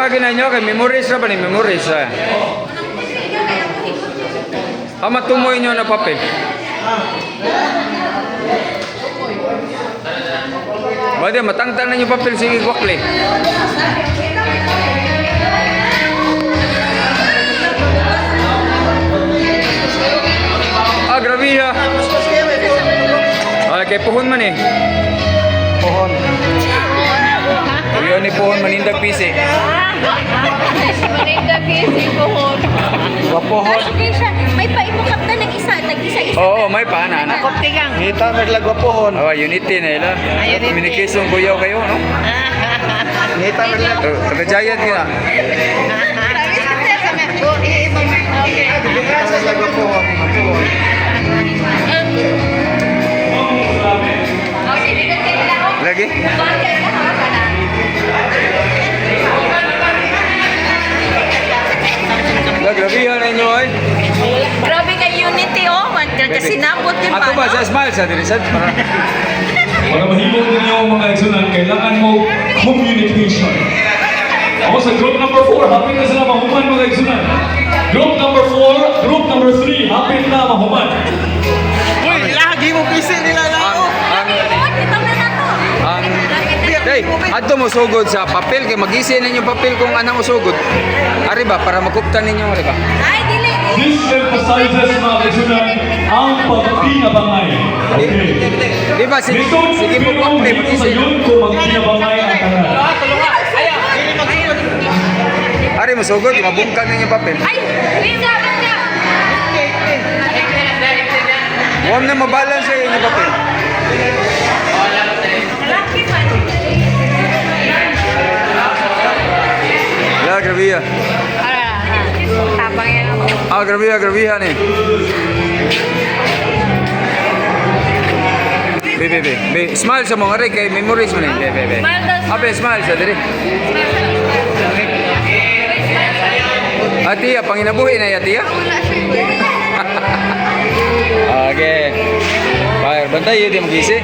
lagi na nyo kay memories na ba ni memories ah. Matumoy nyo na papel. Bade matangtang na yung papel sige kwakli. Grabe ha. Kay puhon man eh. Puhon. Yun ni puhon manindag pisi. Manindag pisi puhon. Wapuhon. May paimukap na nag-isa. Oo, may pa na. Koptigang. Kita naglagwapuhon. Unity na ila. Communication kuyaw kayo, no? Kita naglag. Taga-giant ka na. Naglagwapuhon. Lagi? Grabe yan ninyo ay. Grabe kay Unity oh. Kasi sinabot din pa. Ato ba sa smile sa dirisan? Para mahimo ninyo ang mga igsunan, kailangan mo communication. Ako sa group number 4, hapit na sila mahuman mga igsunan. Group number 4, group number 3, hapit na mahuman. Uy, lagi mo pisi nila lao. Hey, ato mo sugod sa papel kay mag-isi ninyo papel kung anong usugod. Ari ba para makuptan ninyo ari ba? Ay, dili. This emphasizes mga igsunan ang pagpinabangay. Okay. Di ba sige Dito, sige po pero papel dito sa mag-isi. yun kung magpinabangay ang tanan. Ari mo sugod mabungkag ninyo papel. Ay, Linda. Huwag na mabalance sa inyo papel. Grabe yan. Tabang yan. Grabe yan eh. Be, smile sa mga rin kay memories mo na eh. Be. Smile sa diri. Atiya, panginabuhi na yatiya. Okay. Fire, bantay yun, di mag-isi.